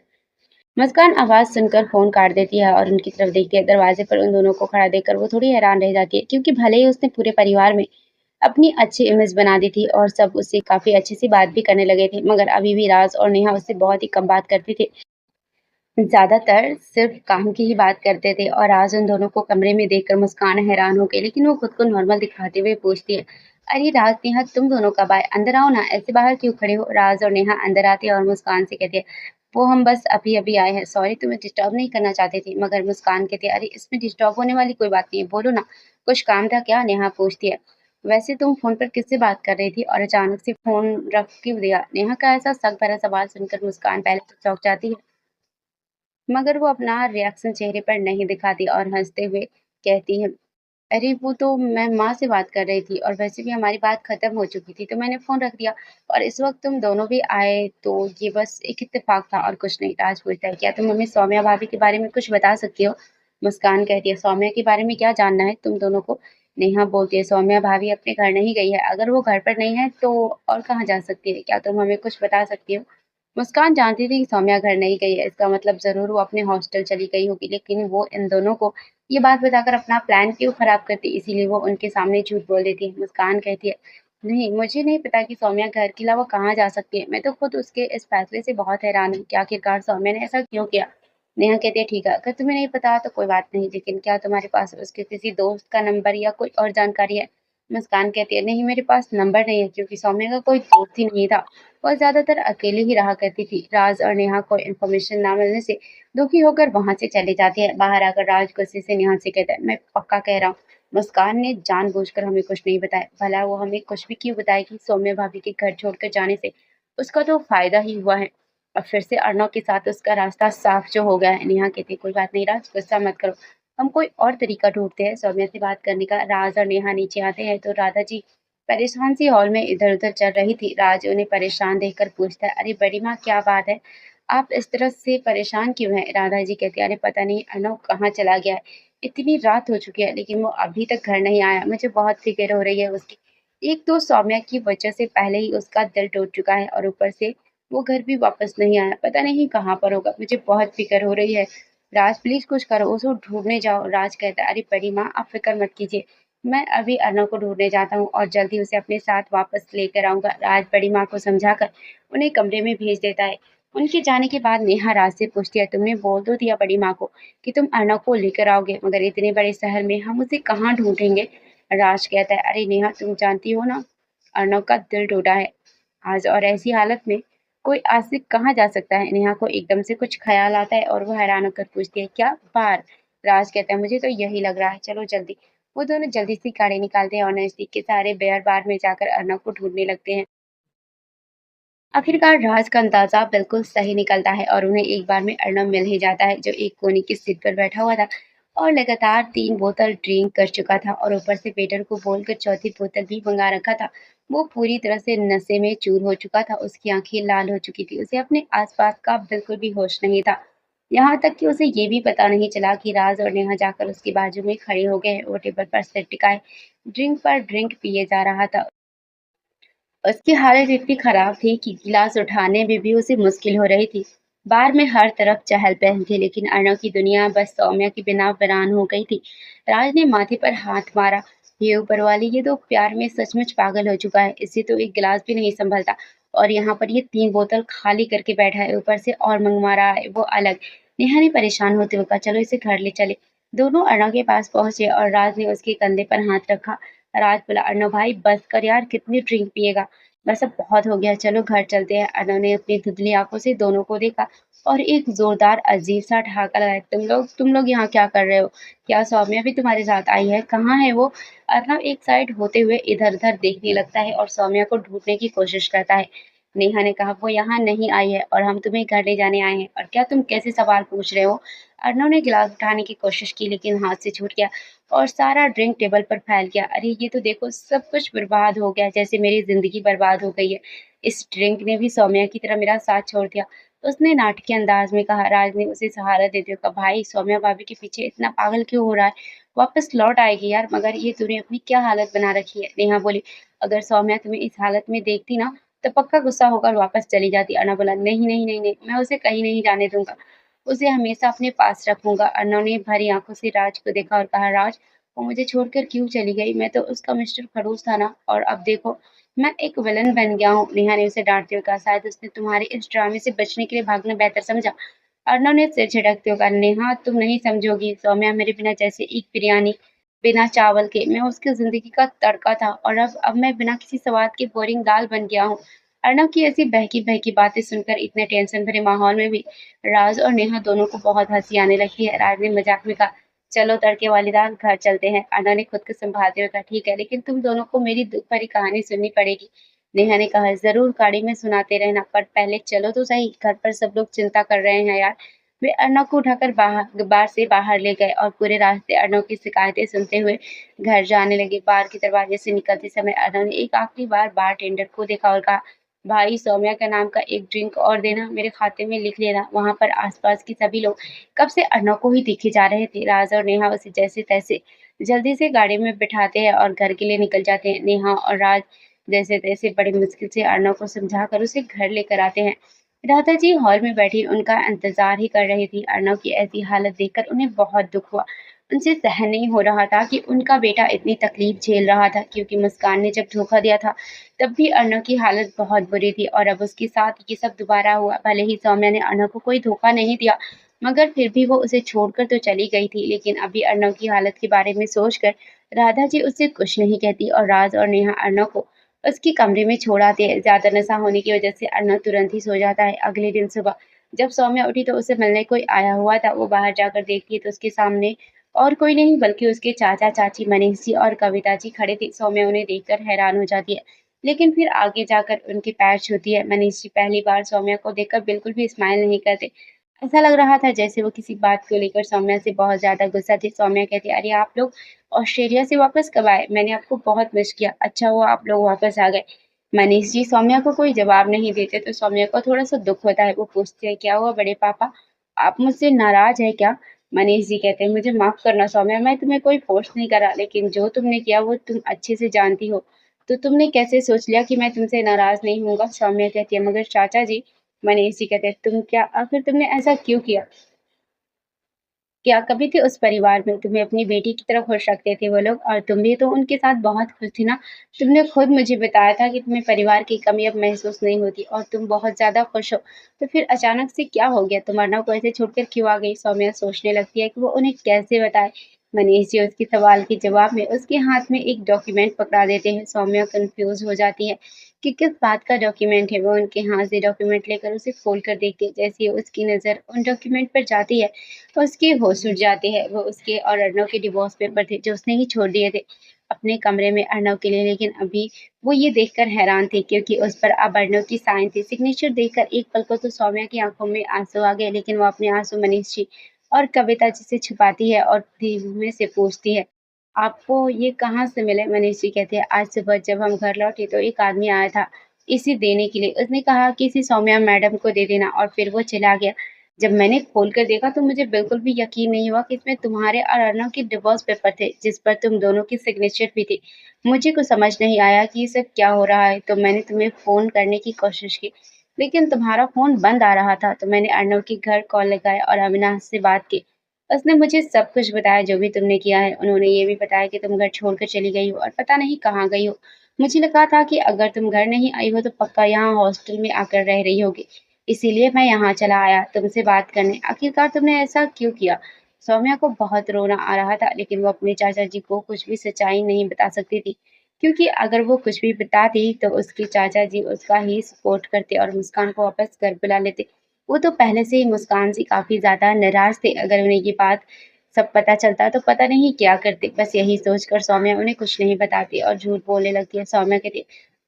मुस्कान आवाज सुनकर फोन काट देती है और उनकी तरफ देखती है। दरवाजे पर उन दोनों को खड़ा देखकर वो थोड़ी हैरान रह जाती है, क्योंकि भले ही उसने पूरे परिवार में अपनी अच्छी इमेज बना दी थी और सब उससे काफी अच्छी सी बात भी करने लगे थे, मगर अभी भी राज और नेहा उससे बहुत ही कम बात करते थे। ज्यादातर सिर्फ काम की ही बात करते थे। और आज उन दोनों को कमरे में देखकर मुस्कान हैरान हो गई, लेकिन वो खुद को नॉर्मल दिखाते हुए पूछती है अरे राज नेहा, तुम दोनों कब आए? अंदर आओ ना, ऐसे बाहर क्यों खड़े हो? राज और नेहा अंदर आते हैं और मुस्कान से कहती है वो हम बस अभी अभी आए हैं, सॉरी तुम्हें डिस्टर्ब नहीं करना चाहते थे। मगर मुस्कान कहती है अरे इसमें डिस्टर्ब होने वाली कोई बात नहीं है, बोलो ना, कुछ काम था क्या? नेहा पूछती है वैसे तुम फोन पर किससे बात कर रही थी और अचानक से फोन रख क्यों दिया? नेहा का ऐसा शक भरा सवाल सुनकर मुस्कान पहले तो चौंक जाती है, मगर वो अपना रिएक्शन चेहरे पर नहीं दिखाती और हंसते हुए कहती है अरे वो तो मैं माँ से बात कर रही थी और वैसे भी हमारी बात खत्म हो चुकी थी तो मैंने फोन रख दिया और इस वक्त तुम दोनों भी आए तो ये बस एक इत्तेफाक था और कुछ नहीं। राज पूछता है क्या तुम हमें सौम्या भाभी के बारे में कुछ बता सकती हो? मुस्कान कहती है सौम्या के बारे में क्या जानना है तुम दोनों को? नेहा बोलती है सौम्या भाभी अपने घर नहीं गई है, अगर वो घर पर नहीं है तो और कहाँ जा सकती है, क्या तुम हमें कुछ बता सकती हो? मुस्कान जानती थी कि सौम्या घर नहीं गई है, इसका मतलब जरूर वो अपने हॉस्टल चली गई होगी, लेकिन वो इन दोनों को ये बात बताकर अपना प्लान क्यों खराब करती, इसीलिए वो उनके सामने झूठ बोल देती है। मुस्कान कहती है नहीं, मुझे नहीं पता कि सौम्या घर के अलावा कहाँ जा सकती है। मैं तो खुद उसके इस फैसले से बहुत हैरान हूँ कि आखिरकार सौम्या ने ऐसा क्यों किया। नेहा कहती है ठीक है, अगर तुम्हें नहीं पता तो कोई बात नहीं, लेकिन क्या तुम्हारे पास उसके किसी दोस्त का नंबर या कोई और जानकारी है? मुस्कान कहती है नहीं, मेरे पास नंबर नहीं है क्योंकि सौम्या का कोई दोस्त ही नहीं था, वह ज्यादातर अकेले ही रहा करती थी। राज और नेहा को इन्फॉर्मेशन ना मिलने से दुखी होकर वहां से चली जाती है। बाहर आकर राज गुस्से से नेहा से कहता है मैं पक्का कह रहा हूँ मुस्कान ने जानबूझकर हमें कुछ नहीं बताया, भला वो हमें कुछ भी क्यों बताएगी? सौम्या भाभी के घर छोड़कर जाने से उसका तो फायदा ही हुआ है। अब फिर से अर्नव के साथ उसका रास्ता साफ जो हो गया है। नेहा कहती है कोई बात नहीं राज, गुस्सा मत करो, हम कोई और तरीका ढूंढते हैं सौम्या से बात करने का। राज और नेहा नीचे आते हैं तो राधा जी परेशान सी हॉल में इधर उधर चल रही थी। राज उन्हें परेशान देखकर पूछता है अरे बड़ी माँ क्या बात है, आप इस तरह से परेशान क्यों हैं? राधा जी कहती है अरे पता नहीं अर्नव कहाँ चला गया है, इतनी रात हो चुकी है लेकिन वो अभी तक घर नहीं आया, मुझे बहुत फिक्र हो रही है उसकी। एक तो सौम्या की वजह से पहले ही उसका दिल टूट चुका है और ऊपर से वो घर भी वापस नहीं आया, पता नहीं कहाँ पर होगा, मुझे बहुत फिक्र हो रही है। राज प्लीज कुछ करो, उसको ढूंढने जाओ। राज कहता है अरे बड़ी माँ आप फिक्र मत कीजिए, मैं अभी अर्नव को ढूँढने जाता हूँ और जल्द ही उसे अपने साथ वापस लेकर आऊँगा। राज बड़ी माँ को समझाकर उन्हें कमरे में भेज देता है। उनके जाने के बाद नेहा राज से पूछती है, तुमने बोल तो दिया बड़ी माँ को कि तुम अर्नव को लेकर आओगे, मगर इतने बड़े शहर में हम उसे कहाँ ढूँढेंगे? राज कहता है, अरे नेहा, तुम जानती हो ना, अर्नव का दिल टूटा है आज, और ऐसी हालत में कोई आशिक कहाँ जा सकता है? नेहा को एकदम से कुछ ख्याल आता है और वो हैरान होकर पूछती है, क्या बाहर? राज कहता है, मुझे तो यही लग रहा है, चलो जल्दी। वो दोनों जल्दी से गाड़ी निकालते हैं और नजदीक के सारे बेयर बार में जाकर अर्नब को ढूंढने लगते हैं। आखिरकार राज का अंदाजा बिल्कुल सही निकलता है और उन्हें एक बार में अर्नब मिल ही जाता है, जो एक कोने की सीट पर बैठा हुआ था और लगातार 3 बोतल ड्रिंक कर चुका था और ऊपर से वेटर को बोलकर चौथी बोतल भी मंगा रखा था। वो पूरी तरह से नशे में चूर हो चुका था, उसकी आंखें लाल हो चुकी थी, उसे अपने आसपास का बिल्कुल भी होश नहीं था। यहाँ तक कि उसे ये भी पता नहीं चला कि राज और नेहा जाकर उसके बाजू में खड़े हो गए। वो टेबल पर सिर टिकाए ड्रिंक पर ड्रिंक पिए जा रहा था। उसकी हालत इतनी खराब थी कि गिलास उठाने में भी उसे मुश्किल हो रही थी। बार में हर तरफ चहल-पहल थी, लेकिन अर्णव की दुनिया बस सौम्या के बिना वीरान हो गई थी। राज ने माथे पर हाथ मारा। ये ऊपर वाली, ये तो प्यार में सचमुच पागल हो चुका है। इससे तो एक गिलास भी नहीं संभलता और यहाँ पर ये 3 बोतल खाली करके बैठा है, ऊपर से और मंगवा रहा है, वो अलग। नेहा ने परेशान होते हुए कहा, चलो इसे घर ले चले। दोनों अर्णव के पास पहुंचे और राज ने उसके कंधे पर हाथ रखा। राज बोला, अर्णव भाई बस कर यार, कितनी ड्रिंक पिएगा? बस अब बहुत हो गया, चलो घर चलते हैं। अनव ने अपनी धुंधली आंखों से दोनों को देखा और एक जोरदार अजीब सा ठहाका लगाया। तुम लोग यहाँ क्या कर रहे हो? क्या सौम्या भी तुम्हारे साथ आई है? कहाँ है वो? अर्नव एक साइड होते हुए इधर उधर देखने लगता है और सौम्या को ढूंढने की कोशिश करता है। नेहा ने कहा, वो यहाँ नहीं आई है और हम तुम्हें घर ले जाने आए हैं। और क्या तुम कैसे सवाल पूछ रहे हो? अर्नव ने गिलास उठाने की कोशिश की, लेकिन हाथ से छूट गया और सारा ड्रिंक टेबल पर फैल गया। अरे ये तो देखो, सब कुछ बर्बाद हो गया, जैसे मेरी जिंदगी बर्बाद हो गई है। इस ड्रिंक ने भी सौम्या की तरह मेरा साथ छोड़ दिया। उसने नाटकीय अंदाज में कहा। राज ने उसे सहारा देते हुए कहा, भाई सौम्या भाभी के पीछे इतना पागल क्यों हो रहा है? वापस लौट आएगी यार, मगर ये तूने अपनी क्या हालत बना रखी है? नेहा बोली, अगर सौम्या तुम्हें इस हालत में देखती ना तो पक्का गुस्सा होकर वापस चली जाती। अना बोला, नहीं नहीं नहीं नहीं, मैं उसे कहीं नहीं जाने दूंगा, उसे हमेशा अपने पास रखूंगा। अर्नव ने भरी आंखों से राज को देखा और कहा, राज वो मुझे छोड़कर क्यों चली गई? मैं तो उसका मिस्टर खड़ूस था ना, और अब देखो मैं एक विलन बन गया हूँ। नेहा ने उसे डांटते हुए कहा, शायद उसने तुम्हारे इस ड्रामे से बचने के लिए भागना बेहतर समझा। अर्नव ने सिर झटकते हुए कहा, नेहा तुम नहीं समझोगी, सौम्या मेरे बिना जैसे एक बिरयानी बिना चावल के, मैं उसकी जिंदगी का तड़का था और अब मैं बिना किसी स्वाद के बोरिंग दाल बन गया हूँ। अर्नव की ऐसी बहकी बहकी बातें सुनकर इतने टेंशन भरे माहौल में भी राज और नेहा दोनों को बहुत हंसी आने लगी है। राज ने मजाक में कहा, चलो तड़के वाली दाल, घर चलते हैं। अर्नव ने खुद को संभालते हुए कहा, ठीक है, लेकिन तुम दोनों को मेरी दुख भरी कहानी सुननी पड़ेगी। नेहा ने कहा, जरूर, गाड़ी में सुनाते रहना, पर पहले चलो तो सही, घर पर सब लोग चिंता कर रहे हैं यार। वे अर्नव को उठाकर बार से बाहर ले गए और पूरे रास्ते अर्नव की शिकायतें सुनते हुए घर जाने लगे। बार के दरवाजे से निकलते समय अर्नव ने एक आखिरी बार बार टेंडर को देखा और कहा, भाई सौम्या का नाम का एक ड्रिंक और देना, मेरे खाते में लिख लेना। वहां पर आसपास के सभी लोग कब से अर्नव को ही देखे जा रहे थे। राज और नेहा उसे जैसे तैसे जल्दी से गाड़ी में बिठाते हैं और घर के लिए निकल जाते हैं। नेहा और राज जैसे तैसे बड़ी मुश्किल से अर्नव को समझाकर उसे घर लेकर आते हैं। राधा जी हॉल में बैठी उनका इंतजार ही कर रही थी। अर्नव की ऐसी हालत देखकर उन्हें बहुत दुख हुआ। उनसे सहन नहीं हो रहा था कि उनका बेटा इतनी तकलीफ झेल रहा था, क्योंकि मुस्कान ने जब धोखा दिया था तब भी अर्नव की हालत बहुत बुरी थी और अब उसके साथ ये सब दोबारा हुआ। भले ही सौम्या ने अर्नव को कोई धोखा नहीं दिया, मगर फिर भी वो उसे छोड़कर तो चली गई थी। लेकिन अभी अर्नव की हालत के बारे में सोचकर राधा जी उससे कुछ नहीं कहती और राज और नेहा अर्नव को उसकी कमरे में छोड़ आते हैं। ज्यादा नशा होने की वजह से अर्नव तुरंत ही सो जाता है। अगले दिन सुबह जब सौम्या उठी तो उसे मिलने कोई आया हुआ था। वो बाहर जाकर देखती है तो उसके सामने और कोई नहीं बल्कि उसके चाचा चाची मनीष जी और कविता जी खड़े थे। सौम्या उन्हें देखकर हैरान हो जाती है, लेकिन फिर आगे जाकर उनके पैर छूती है। मनीष जी पहली बार सौम्या को देखकर बिल्कुल भी स्माइल नहीं करते। ऐसा लग रहा था जैसे वो किसी बात को लेकर सौम्या से बहुत ज्यादा गुस्सा थे। सौम्या कहती, अरे आप लोग ऑस्ट्रेलिया से वापस कब आए? मैंने आपको बहुत मिस किया। अच्छा हुआ आप लोग वापस आ गए। मनीष जी सौम्या को कोई जवाब नहीं देते तो सौम्या को थोड़ा सा दुख होता है। वो पूछती है, क्या हुआ बड़े पापा, आप मुझसे नाराज है क्या? मनीष जी कहते हैं, मुझे माफ करना सौम्या, मैं तुम्हें कोई फोर्स नहीं करा, लेकिन जो तुमने किया वो तुम अच्छे से जानती हो, तो तुमने कैसे सोच लिया कि मैं तुमसे नाराज नहीं हूँगा? सौम्या कहती है, मगर चाचा जी। मनीष जी कहते हैं, तुम क्या, आखिर तुमने ऐसा क्यों किया? क्या कभी थे उस परिवार में तुम्हें अपनी बेटी की तरह खुश रखते थे वो लोग और तुम भी तो उनके साथ बहुत खुश थी ना। तुमने खुद मुझे बताया था कि तुम्हें परिवार की कमी अब महसूस नहीं होती और तुम बहुत ज्यादा खुश हो। तो फिर अचानक से क्या हो गया, तुम अर्णव को ऐसे छोड़कर क्यों आ गई? सौम्या सोचने लगती है कि वो उन्हें कैसे बताए। मनीष जी उसके सवाल के जवाब में उसके हाथ में एक डॉक्यूमेंट पकड़ा देते हैं। सौम्या कंफ्यूज हो जाती है कि किस बात का डॉक्यूमेंट है। वो उनके हाथ से डॉक्यूमेंट लेकर उसे खोल कर देखती है। जैसे ही उसकी नजर उन डॉक्यूमेंट पर जाती है तो उसकी होश उड़ जाती है। वो उसके और अर्णव के डिवोर्स पेपर थे जो उसने ही छोड़ दिए थे अपने कमरे में अर्णव के लिए। लेकिन अभी वो ये देखकर हैरान थी क्योंकि उस पर अब अर्णव की साइन थी। सिग्नेचर देखकर एक पल को तो सौम्या की आंखों में आंसू आ गए, लेकिन वो अपने आंसू मनीष जी और कविता जी से छुपाती है और धीमे से पूछती है, आपको ये कहाँ से मिले? मनीष जी कहते हैं, आज सुबह जब हम घर लौटे तो एक आदमी आया था इसे देने के लिए। उसने कहा कि इसे सौम्या मैडम को दे देना और फिर वो चला गया। जब मैंने खोल कर देखा तो मुझे बिल्कुल भी यकीन नहीं हुआ कि इसमें तुम्हारे और अर्णव के डिवोर्स पेपर थे जिस पर तुम दोनों की सिग्नेचर भी थी। मुझे कुछ समझ नहीं आया कि ये सब क्या हो रहा है, तो मैंने तुम्हें फोन करने की कोशिश की लेकिन तुम्हारा फोन बंद आ रहा था। तो मैंने अर्णव के घर कॉल लगाया और अविनाश से बात की। उसने मुझे सब कुछ बताया जो भी तुमने किया है। उन्होंने ये भी बताया कि तुम घर छोड़कर चली गई हो और पता नहीं कहाँ गई हो। मुझे लगा था कि अगर तुम घर नहीं आई हो तो पक्का यहाँ हॉस्टल में आकर रह रही होगी, इसीलिए मैं यहाँ चला आया तुमसे बात करने। आखिरकार तुमने ऐसा क्यों किया? सौम्या को बहुत रोना आ रहा था लेकिन वो अपने चाचा जी को कुछ भी सच्चाई नहीं बता सकती थी, क्योंकि अगर वो कुछ भी बताती तो उसके चाचा जी उसका ही सपोर्ट करते और मुस्कान को वापस घर बुला लेते। वो तो पहले से ही मुस्कान से काफी ज्यादा नाराज थे। अगर उन्हें ये बात सब पता चलता तो पता नहीं क्या करते। बस यही सोचकर सौम्या उन्हें कुछ नहीं बताती और झूठ बोलने लगती है। सौम्या कहती,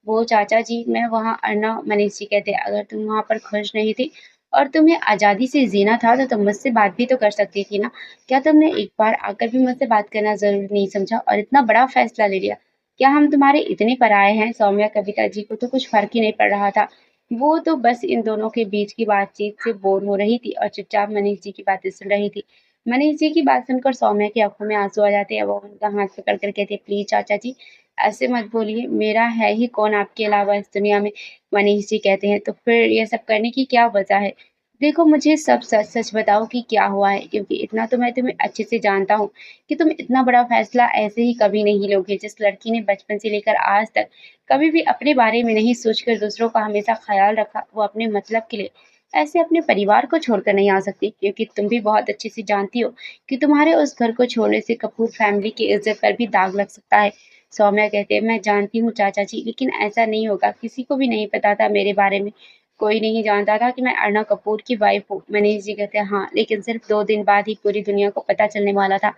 वो चाचा जी मैं वहाँ अर्णव। मनीष जी कहते, अगर तुम वहाँ पर खुश नहीं थी और तुम्हें आजादी से जीना था तो तुम मुझसे बात भी तो कर सकती थी ना। क्या तुमने एक बार आकर भी मुझसे बात करना जरूरी नहीं समझा और इतना बड़ा फैसला ले लिया? क्या हम तुम्हारे इतने पराये हैं? सौम्या कविता जी को तो कुछ फर्क ही नहीं पड़ रहा था। वो तो बस इन दोनों के बीच की बातचीत से बोर हो रही थी और चुपचाप मनीष जी की बातें सुन रही थी। मनीष जी की बात सुनकर सौम्या की आंखों में आंसू आ जाते हैं। वो उनका हाथ पकड़ कर कहती है, प्लीज चाचा जी ऐसे मत बोलिए, मेरा है ही कौन आपके अलावा इस दुनिया में। मनीष जी कहते हैं, तो फिर ये सब करने की क्या वजह है? देखो मुझे सब सच सच बताओ कि क्या हुआ है, क्योंकि इतना तो मैं तुम्हें अच्छे से जानता हूँ कि तुम इतना बड़ा फैसला ऐसे ही कभी नहीं लोगे। जिस लड़की ने बचपन से लेकर आज तक कभी भी अपने बारे में नहीं सोचकर दूसरों का हमेशा ख्याल रखा, वो अपने मतलब के लिए ऐसे अपने परिवार को छोड़कर नहीं आ सकती। क्योंकि तुम भी बहुत अच्छे से जानती हो कि तुम्हारे उस घर को छोड़ने से कपूर फैमिली की इज्जत पर भी दाग लग सकता है। सौम्या कहते हैं, मैं जानती हूँ चाचा जी, लेकिन ऐसा नहीं होगा। किसी को भी नहीं पता था मेरे बारे में। कोई नहीं जानता था कि मैं अर्णव कपूर की वाइफ हूँ। मनीष जी कहते हैं, हाँ लेकिन सिर्फ 2 दिन बाद ही पूरी दुनिया को पता चलने वाला था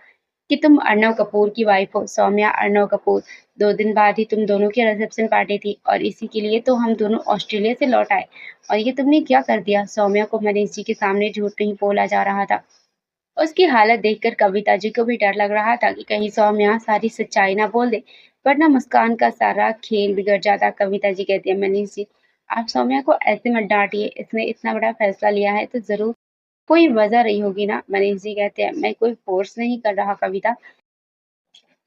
कि तुम अर्णव कपूर की वाइफ हो। सौम्या, अर्णव कपूर, 2 दिन बाद ही तुम दोनों की रिसेप्शन पार्टी थी और इसी के लिए तो हम दोनों ऑस्ट्रेलिया से लौट आए। और ये तुमने क्या कर दिया? सौम्या को मनीष जी के सामने झूठ नहीं बोला जा रहा था। उसकी हालत देखकर कविता जी को भी डर लग रहा था कि कहीं सौम्या सारी सच्चाई ना बोल दे, वरना मुस्कान का सारा खेल बिगड़ जाता। कविता जी कहती है, मनीष जी आप सौम्या को ऐसे मत डांटिए, इसने इतना बड़ा फैसला लिया है तो जरूर कोई वजह रही होगी ना। मनीष जी कहते हैं, मैं कोई फोर्स नहीं कर रहा कविता,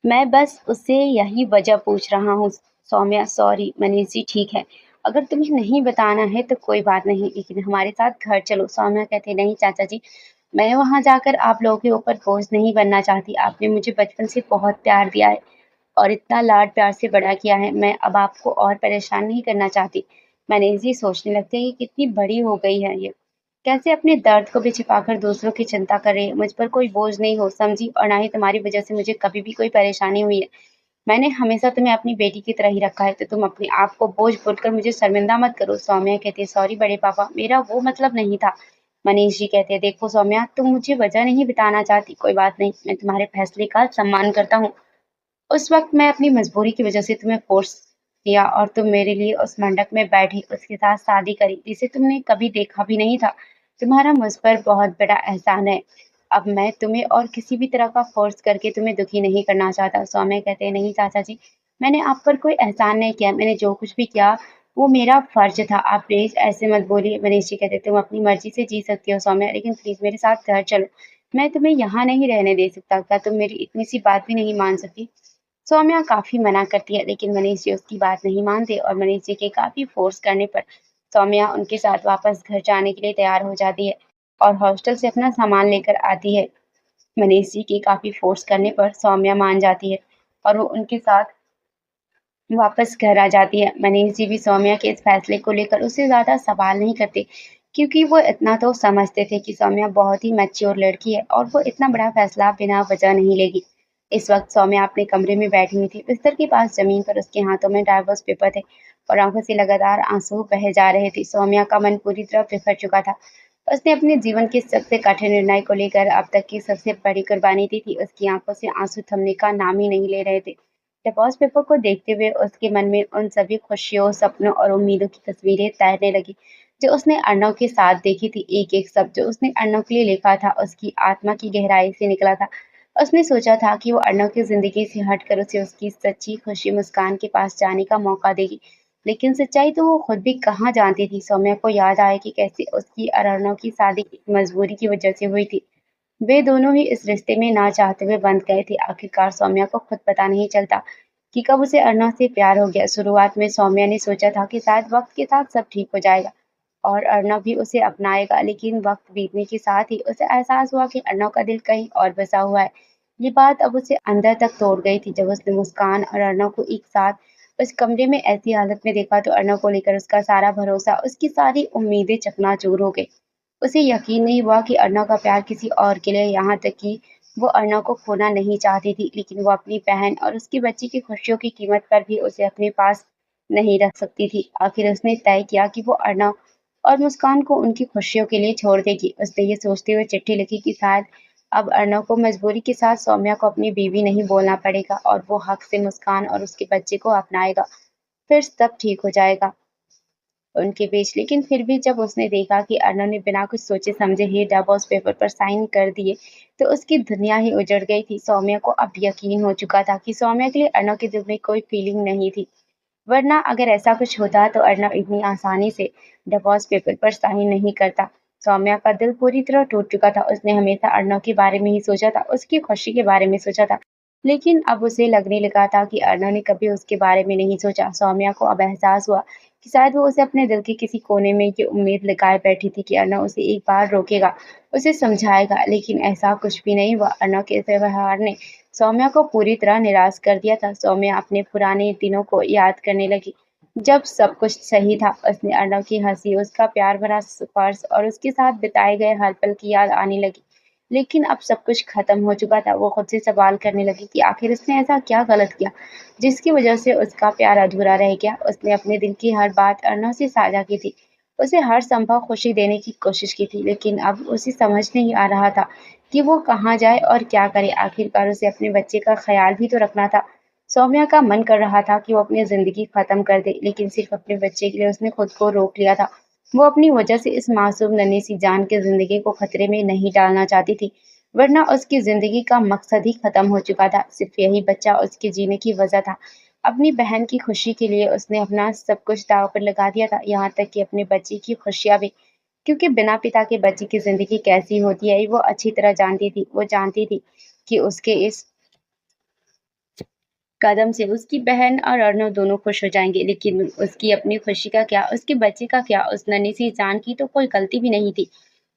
मैं बस उससे यही वजह पूछ रहा हूँ। सौम्या, सॉरी। मनीष जी, ठीक है, अगर तुम्हें नहीं बताना है तो कोई बात नहीं, लेकिन हमारे साथ घर चलो। सौम्या कहते, नहीं चाचा जी, मैं वहां जाकर आप लोगों के ऊपर बोझ नहीं बनना चाहती। आपने मुझे बचपन से बहुत प्यार दिया है और इतना लाड प्यार से बड़ा किया है, मैं अब आपको और परेशान नहीं करना चाहती। मनीष जी सोचने लगते हैं कि कितनी बड़ी हो गई है ये, कैसे अपने दर्द को भी छिपाकर दूसरों की चिंता करे। मुझ पर कोई बोझ नहीं हो समझी, और ना ही तुम्हारी वजह से मुझे कभी भी कोई परेशानी हुई है। मैंने हमेशा तुम्हें अपनी बेटी की तरह ही रखा है, तो तुम अपने आप को बोझ बोलकर मुझे शर्मिंदा मत करो। सौम्या कहती है, सॉरी बड़े पापा, मेरा वो मतलब नहीं था। मनीष जी कहते हैं, देखो सौम्या, तुम मुझे वजह नहीं बताना चाहती, कोई बात नहीं, मैं तुम्हारे फैसले का सम्मान करता हूँ। उस वक्त मैं अपनी मजबूरी की वजह से तुम्हें फोर्स किया और तुम मेरे लिए उस मंडप में बैठी, उसके साथ शादी करी जिसे तुमने कभी देखा भी नहीं था। तुम्हारा मुझ पर बहुत बड़ा एहसान है। अब मैं तुम्हें और किसी भी तरह का फोर्स करके तुम्हें दुखी नहीं करना चाहता। सौम्य कहते हैं, नहीं चाचा जी, मैंने आप पर कोई एहसान नहीं किया, मैंने जो कुछ भी किया वो मेरा फर्ज था। आप प्लीज ऐसे मत बोलिए। मनीष जी कहते, तुम अपनी मर्जी से जी सकती हो सौम्या, लेकिन प्लीज मेरे साथ घर चलो, मैं तुम्हें यहाँ नहीं रहने दे सकता। क्या तुम मेरी इतनी सी बात भी नहीं मान सकती? सौम्या काफी मना करती है, लेकिन मनीष जी उसकी बात नहीं मानते और मनीष जी के काफी फोर्स करने पर सौम्या उनके साथ वापस घर जाने के लिए तैयार हो जाती है और हॉस्टल से अपना सामान लेकर आती है। मनीष जी के काफ़ी फ़ोर्स करने पर सौम्या मान जाती है और वो उनके साथ वापस घर आ जाती है। मनीष जी भी सौम्या के इस फैसले को लेकर उससे ज़्यादा सवाल नहीं करते, क्योंकि वो इतना तो समझते थे कि सौम्या बहुत ही मैच्योर लड़की है और वो इतना बड़ा फैसला बिना वजह नहीं लेगी। इस वक्त सौम्या अपने कमरे में बैठी हुई थी। बिस्तर के पास जमीन पर उसके हाथों में डाइवोर्स पेपर थे और आंखों से लगातार आंसू बह जा रहे थे। सौम्या का मन पूरी तरह बिखर चुका था। उसने अपने जीवन के सबसे कठिन निर्णय को लेकर अब तक की सबसे बड़ी कुर्बानी दी थी। उसकी आंखों से आंसू थमने का नाम ही नहीं ले रहे थे। डिवोर्स पेपर को देखते हुए उसके मन में उन सभी खुशियों, सपनों और उम्मीदों की तस्वीरें तैरने लगी, जो उसने अर्णव के साथ देखी थी। एक-एक शब्द जो उसने अर्णव के लिए लिखा था, उसकी आत्मा की गहराई से निकला था। उसने सोचा था कि वो अर्णव की ज़िंदगी से हटकर उसे उसकी सच्ची खुशी मुस्कान के पास जाने का मौका देगी। लेकिन सच्चाई तो वो खुद भी कहाँ जानती थी। सौम्या को याद आया कि कैसे उसकी और अर्णव की शादी एक मजबूरी की वजह से हुई थी। वे दोनों ही इस रिश्ते में ना चाहते हुए बंध गए थे। आखिरकार सौम्या को खुद पता नहीं चलता कि कब उसे अर्णव से प्यार हो गया। शुरुआत में सौम्या ने सोचा था कि शायद वक्त के साथ सब ठीक हो जाएगा और अर्णव भी उसे अपनाएगा, लेकिन वक्त बीतने के साथ ही उसे एहसास हुआ कि अर्णव का दिल कहीं और बसा हुआ है। ये बात अब उसे अंदर तक तोड़ गई थी। जब उसने मुस्कान और अर्णव को एक साथ उस कमरे में ऐसी हालत में देखा तो अर्णव को लेकर उसका सारा भरोसा, उसकी सारी उम्मीदें चकनाचूर हो गई। उसे यकीन नहीं हुआ कि अर्णव का प्यार किसी और के लिए, यहाँ तक कि वो अर्णव को खोना नहीं चाहती थी, लेकिन वो अपनी बहन और उसकी बच्ची की खुशियों की कीमत पर भी उसे अपने पास नहीं रख सकती थी। आखिर उसने तय किया कि वो अर्णव और मुस्कान को उनकी खुशियों के लिए छोड़ देगी। उसने ये सोचते हुए चिट्ठी लिखी कि शायद अब अर्णव को मजबूरी के साथ सौम्या को अपनी बीवी नहीं बोलना पड़ेगा और वो हक से मुस्कान और उसके बच्चे को अपनाएगा। फिर सब ठीक हो जाएगा उनके बीच। लेकिन फिर भी जब उसने देखा कि अर्णव ने बिना कुछ सोचे समझे ही डिवोर्स पेपर पर साइन कर दिए, तो उसकी दुनिया ही उजड़ गई थी। सौम्या को अब यकीन हो चुका था कि सौम्या के लिए अर्णव के दिल में कोई फीलिंग नहीं थी। वरना अगर ऐसा कुछ होता तो अर्णव इतनी आसानी से डिवोर्स पेपर पर साइन नहीं करता। सौम्या का दिल पूरी तरह टूट चुका था। उसने हमेशा अर्णव के बारे में ही सोचा था, उसकी खुशी के बारे में सोचा था। लेकिन अब उसे लगने लगा था कि अर्णव ने कभी उसके बारे में नहीं सोचा। सौम्या को अब एहसास हुआ कि शायद वो उसे अपने दिल के किसी कोने में ये उम्मीद लगाए बैठी थी कि अर्णव उसे एक बार रोकेगा, उसे समझाएगा, लेकिन ऐसा कुछ भी नहीं हुआ। अर्णव के इस व्यवहार ने सौम्या को पूरी तरह निराश कर दिया था। सौम्या अपने पुराने दिनों को याद करने लगी, जब सब कुछ सही था। उसने अर्णव की हंसी, उसका प्यार भरा स्पर्श और उसके साथ बिताए गए हर पल की याद आने लगी। लेकिन अब सब कुछ खत्म हो चुका था। वो खुद से सवाल करने लगी कि आखिर उसने ऐसा क्या गलत किया, जिसकी वजह से उसका प्यार अधूरा रह गया। उसने अपने दिल की हर बात अर्णव से साझा की थी, उसे हर संभव खुशी देने की कोशिश की थी, लेकिन अब उसे समझ नहीं आ रहा था कि वो कहाँ जाए और क्या करे। आखिरकार उसे अपने बच्चे का ख्याल भी तो रखना था। सौम्या का मन कर रहा था कि वो अपनी जिंदगी खत्म कर दे, लेकिन सिर्फ अपने बच्चे के लिए उसने खुद को रोक लिया था। वो अपनी वजह से इस मासूम नन्ही सी जान की जिंदगी को खतरे में नहीं डालना चाहती थी, वरना उसकी जिंदगी का मकसद ही खत्म हो चुका था। सिर्फ यही बच्चा उसके जीने की वजह था। अपनी बहन की खुशी के लिए उसने अपना सब कुछ दांव पर लगा दिया था, यहाँ तक कि अपने बच्चे की खुशियां भी, क्योंकि बिना पिता के बच्चे की जिंदगी कैसी होती है वो अच्छी तरह जानती थी। वो जानती थी कि उसके इस कदम से उसकी बहन और अर्णव दोनों खुश हो जाएंगे, लेकिन उसकी अपनी खुशी का क्या, उसके बच्चे का क्या? उस नन्ही सी जान की तो कोई गलती भी नहीं थी।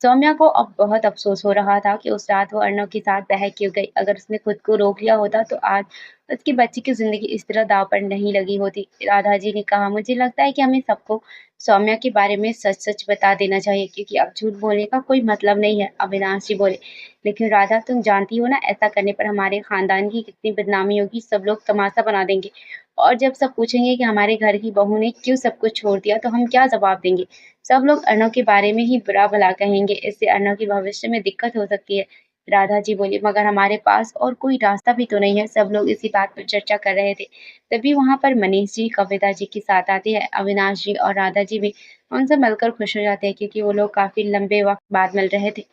सौम्या को अब बहुत अफसोस हो रहा था कि उस रात वो अर्णव के साथ बहक क्यों गई। अगर उसने खुद को रोक लिया होता तो आज उसकी बच्ची की जिंदगी इस तरह दाव पर नहीं लगी होती। राधा जी ने कहा, मुझे लगता है कि हमें सबको सौम्या के बारे में सच सच बता देना चाहिए, क्योंकि अब झूठ बोलने का कोई मतलब नहीं है। अविनाश जी बोले, लेकिन राधा तुम जानती हो ना, ऐसा करने पर हमारे खानदान की कितनी बदनामी होगी, सब लोग तमाशा बना देंगे और जब सब पूछेंगे कि हमारे घर की बहू ने क्यों सब कुछ छोड़ दिया तो हम क्या जवाब देंगे? सब लोग अर्णव के बारे में ही बुरा भला कहेंगे, इससे अर्णव की भविष्य में दिक्कत हो सकती है। राधा जी बोली, मगर हमारे पास और कोई रास्ता भी तो नहीं है। सब लोग इसी बात पर चर्चा कर रहे थे, तभी वहां पर मनीष जी कविता जी के साथ आते हैं। अविनाश जी और राधा जी भी उनसे मिलकर खुश हो जाते हैं, क्योंकि वो लोग काफी लंबे वक्त बाद मिल रहे थे।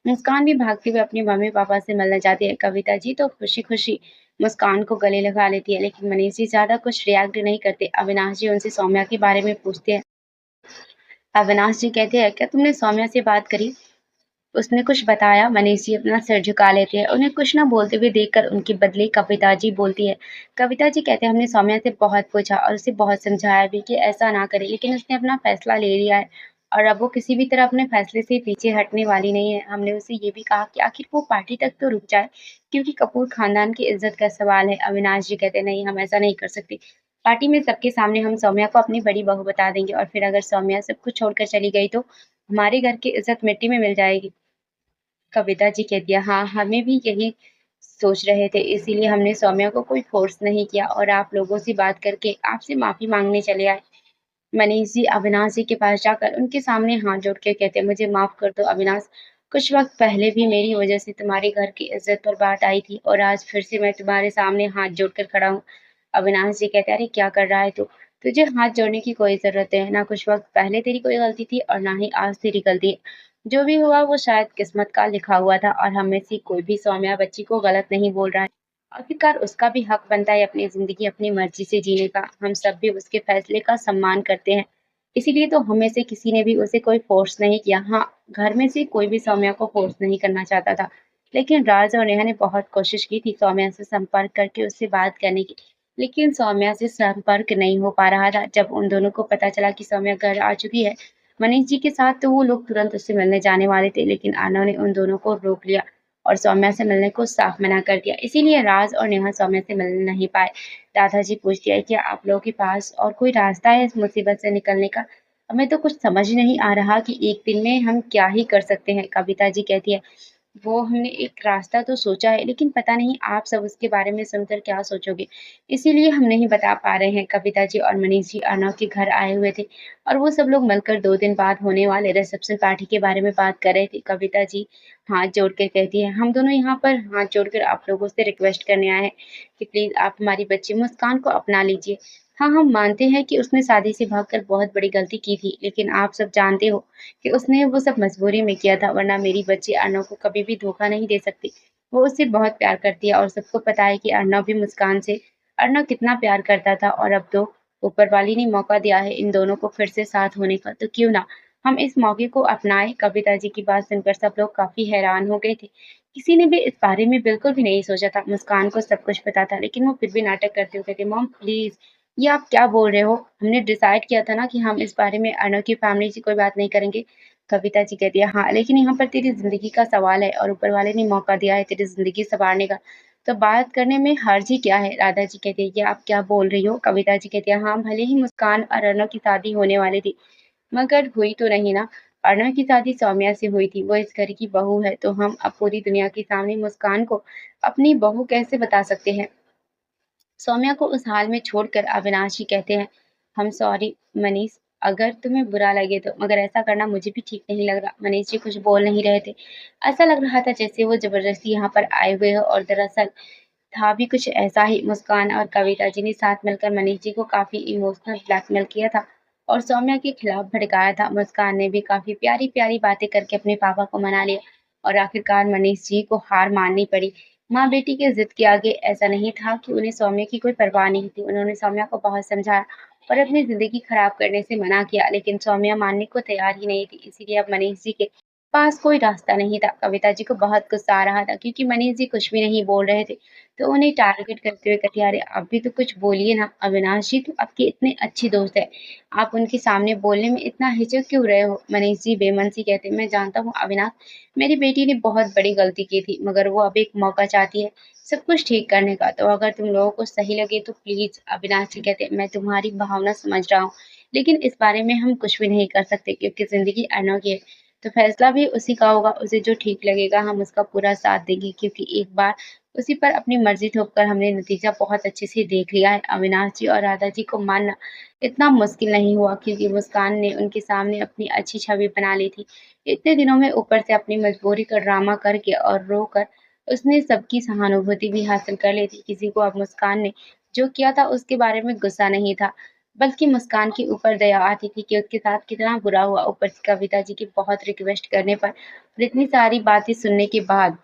मुस्कान भी भागते हुए अपने मम्मी-पापा से मिलने जाती है। कविता जी तो खुशी-खुशी मुस्कान को गले लगा लेती है, लेकिन मनीष जी ज़्यादा कुछ रिएक्ट नहीं करते। अविनाश जी उनसे सौम्या के बारे में पूछते हैं। अविनाश जी कहते हैं, क्या तुमने सौम्या से बात करी? उसने कुछ बताया? मनीष जी अपना सिर झुका लेते हैं। उन्हें कुछ न बोलते हुए देखकर उनके बदले कविता जी बोलती है। कविता जी कहते हैं, हमने सौम्या से बहुत पूछा और उसे बहुत समझाया भी कि ऐसा ना करे, लेकिन उसने अपना फैसला ले लिया है। और अब वो किसी भी तरह अपने फैसले से पीछे हटने वाली नहीं है। हमने उसे ये भी कहा कि आखिर वो पार्टी तक तो रुक जाए, क्योंकि कपूर खानदान की इज्जत का सवाल है। अविनाश जी कहते नहीं, हम ऐसा नहीं कर सकते। पार्टी में सबके सामने हम सौम्या को अपनी बड़ी बहू बता देंगे, और फिर अगर सौम्या सब कुछ छोड़कर चली गई तो हमारे घर की इज्जत मिट्टी में मिल जाएगी। कविता जी कह दिया, हाँ, हमें भी यही सोच रहे थे, इसीलिए हमने सौम्या को कोई फोर्स नहीं किया और आप लोगों से बात करके आपसे माफी मांगने चले आए। मनीष जी अविनाश जी के पास जाकर उनके सामने हाथ जोड़ के कहते, मुझे माफ कर दो अविनाश। कुछ वक्त पहले भी मेरी वजह से तुम्हारे घर की इज्जत पर बात आई थी, और आज फिर से मैं तुम्हारे सामने हाथ जोड़कर खड़ा हूँ। अविनाश जी कहते, अरे क्या कर रहा है तू? तुझे हाथ जोड़ने की कोई जरूरत है ना। कुछ वक्त पहले तेरी कोई गलती थी और ना ही आज तेरी गलती है। जो भी हुआ वो शायद किस्मत का लिखा हुआ था, और हम में से कोई भी सौम्या बच्ची को गलत नहीं बोल रहा है। आखिरकार उसका भी हक बनता है अपनी जिंदगी अपनी मर्जी से जीने का। हम सब भी उसके फैसले का सम्मान करते हैं। इसीलिए तो हमें से किसी ने भी उसे कोई फोर्स नहीं किया। हाँ, घर में से कोई भी सौम्या को फोर्स नहीं करना चाहता था, लेकिन राज और नेहा ने बहुत कोशिश की थी सौम्या से संपर्क करके उससे बात करने की। लेकिन सौम्या से संपर्क नहीं हो पा रहा था। जब उन दोनों को पता चला कि सौम्या घर आ चुकी है मनीष जी के साथ, तो वो लोग तुरंत उससे मिलने जाने वाले थे, लेकिन आरनव ने उन दोनों को रोक लिया और सौम्या से मिलने को साफ मना कर दिया। इसीलिए राज और नेहा सौम्या से मिल नहीं पाए। दादाजी पूछती है, क्या आप लोगों के पास और कोई रास्ता है इस मुसीबत से निकलने का? हमें तो कुछ समझ नहीं आ रहा कि एक दिन में हम क्या ही कर सकते हैं। कविता जी कहती है, वो हमने एक रास्ता तो सोचा है, लेकिन पता नहीं आप सब उसके बारे में सुनकर क्या सोचोगे, इसीलिए हम नहीं बता पा रहे हैं। कविता जी और मनीष जी अर्नव के घर आए हुए थे, और वो सब लोग मिलकर 2 दिन बाद होने वाले रिसेप्शन पार्टी के बारे में बात कर रहे थे। कविता जी हाथ जोड़कर कहती है, हम दोनों यहाँ पर हाथ जोड़कर आप लोगों से रिक्वेस्ट करने आए हैं कि प्लीज आप हमारी बच्ची मुस्कान को अपना लीजिए। हाँ, हम मानते हैं कि उसने शादी से भागकर बहुत बड़ी गलती की थी, लेकिन आप सब जानते हो कि उसने वो सब मजबूरी में किया था, वरना मेरी बच्ची अर्नव को कभी भी धोखा नहीं दे सकती। वो उससे बहुत प्यार करती है, और सबको पता है कि अर्नव भी मुस्कान से अर्नव कितना प्यार करता था, और अब तो ऊपर वाली ने मौका दिया है इन दोनों को फिर से साथ होने का, तो क्यों ना हम इस मौके को अपनाएं। कविता जी की बात सुनकर सब लोग काफी हैरान हो गए थे। किसी ने भी इस बारे में बिल्कुल भी नहीं सोचा था। मुस्कान को सब कुछ पता था, लेकिन वो फिर भी नाटक करते हुए कहती, मॉम प्लीज, ये आप क्या बोल रहे हो? हमने डिसाइड किया था ना कि हम इस बारे में अर्नव की फैमिली से कोई बात नहीं करेंगे। कविता जी कहती है, हाँ, लेकिन यहाँ पर तेरी जिंदगी का सवाल है, और ऊपर वाले ने मौका दिया है तेरी जिंदगी संवारने का, तो बात करने में हर्ज ही क्या है? राधा जी कहती है, ये आप क्या बोल रही हो? कविता जी कहती है, हाँ, भले ही मुस्कान और अर्नव की शादी होने वाली थी, मगर हुई तो नहीं ना। अर्नव की शादी सौम्या से हुई थी, वो इस घर की बहू है, तो हम अब पूरी दुनिया के सामने मुस्कान को अपनी बहू कैसे बता सकते हैं? सौम्या को उस हाल में छोड़कर अविनाश जी कहते हैं, हम सॉरी मनीष, अगर तुम्हें बुरा लगे तो, मगर ऐसा करना मुझे भी ठीक नहीं लग रहा। मनीष जी कुछ बोल नहीं रहे थे। ऐसा लग रहा था जैसे वो जबरदस्ती यहाँ पर आए हुए हो, और दरअसल था भी कुछ ऐसा ही। मुस्कान और कविता जी ने साथ मिलकर मनीष जी को काफी इमोशनल ब्लैकमेल किया था और सौम्या के खिलाफ भड़काया था। मुस्कान ने भी काफी प्यारी प्यारी बातें करके अपने पापा को मना लिया, और आखिरकार मनीष जी को हार माननी पड़ी। माँ बेटी के जिद के आगे ऐसा नहीं था कि उन्हें सौम्या की कोई परवाह नहीं थी। उन्होंने सौम्या को बहुत समझाया और अपनी जिंदगी खराब करने से मना किया, लेकिन सौम्या मानने को तैयार ही नहीं थी। इसीलिए अब मनीष जी के पास कोई रास्ता नहीं था। कविता जी को बहुत गुस्सा आ रहा था, क्योंकि मनीष जी कुछ भी नहीं बोल रहे थे, तो उन्हें टारगेट करते हुए कहती, अरे आप भी तो कुछ बोलिए ना। अविनाश जी तो आपके इतने अच्छी दोस्त है, आप उनके सामने बोलने में इतना हिचक क्यों रहे हो? मनीष जी बेमन सी कहते, मैं जानता हूँ अविनाश, मेरी बेटी ने बहुत बड़ी गलती की थी, मगर वो अब एक मौका चाहती है सब कुछ ठीक करने का, तो अगर तुम लोगों को सही लगे तो प्लीज। अविनाश जी कहते, मैं तुम्हारी भावना समझ रहा हूँ, लेकिन इस बारे में हम कुछ भी नहीं कर सकते, क्योंकि जिंदगी अनोखी है, तो फैसला भी उसी का होगा। उसे जो ठीक लगेगा हम उसका पूरा साथ देंगे, क्योंकि एक बार उसी पर अपनी मर्जी थोपकर हमने नतीजा बहुत अच्छे से देख लिया है। अविनाश जी और राधा जी को मानना इतना मुश्किल नहीं हुआ, क्योंकि मुस्कान ने उनके सामने अपनी अच्छी छवि बना ली थी। इतने दिनों में ऊपर से अपनी मजबूरी का ड्रामा करके और रोकर उसने सबकी सहानुभूति भी हासिल कर ली थी। किसी को अब मुस्कान ने जो किया था उसके बारे में गुस्सा नहीं था, बल्कि मुस्कान के ऊपर दया आती थी कि उसके साथ कितना बुरा हुआ। ऊपर से कविता जी की बहुत रिक्वेस्ट करने पर और इतनी सारी बातें सुनने के बाद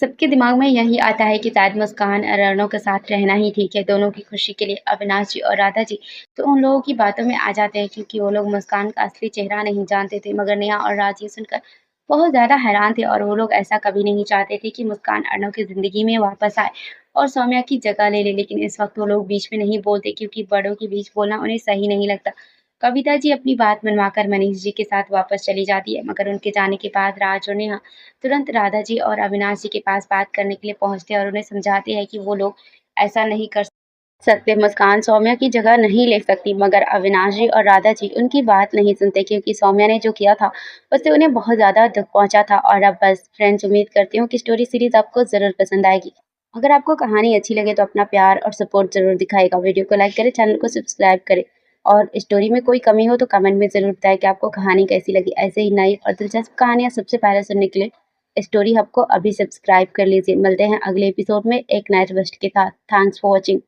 सबके दिमाग में यही आता है कि शायद मुस्कान और अर्नव के साथ रहना ही ठीक है दोनों की खुशी के लिए। अविनाश जी और राधा जी तो उन लोगों की बातों में आ जाते हैं, क्योंकि वो लोग मुस्कान का असली चेहरा नहीं जानते थे, मगर नेहा और राज ये सुनकर बहुत ज्यादा हैरान थे, और वो लोग ऐसा कभी नहीं चाहते थे कि मुस्कान अर्नव की जिंदगी में वापस आए और सौम्या की जगह ले ले। लेकिन इस वक्त वो लोग बीच में नहीं बोलते, क्योंकि बड़ों के बीच बोलना उन्हें सही नहीं लगता। कविता जी अपनी बात मनवाकर मनीष जी के साथ वापस चली जाती है, मगर उनके जाने के बाद राज और नेहा तुरंत राधा जी और अविनाश जी के पास बात करने के लिए पहुंचते हैं और उन्हें समझाते हैं कि वो लोग ऐसा नहीं कर सकते। मुस्कान सौम्या की जगह नहीं ले सकती, मगर अविनाश जी और राधा जी उनकी बात नहीं सुनते, क्योंकि सौम्या ने जो किया था उससे उन्हें बहुत ज़्यादा दुःख पहुँचा था। और अब बस फ्रेंड्स, उम्मीद करती हूँ कि स्टोरी सीरीज़ आपको ज़रूर पसंद आएगी। अगर आपको कहानी अच्छी लगे तो अपना प्यार और सपोर्ट ज़रूर दिखाइएगा। वीडियो को लाइक करें, चैनल को सब्सक्राइब करें और स्टोरी में कोई कमी हो तो कमेंट में ज़रूर बताएँ कि आपको कहानी कैसी लगी। ऐसे ही नई और दिलचस्प कहानियाँ सबसे पहले सुनने के लिए स्टोरी हब को अभी सब्सक्राइब कर लीजिए। मिलते हैं अगले एपिसोड में एक नए ट्विस्ट के साथ। Thanks for watching.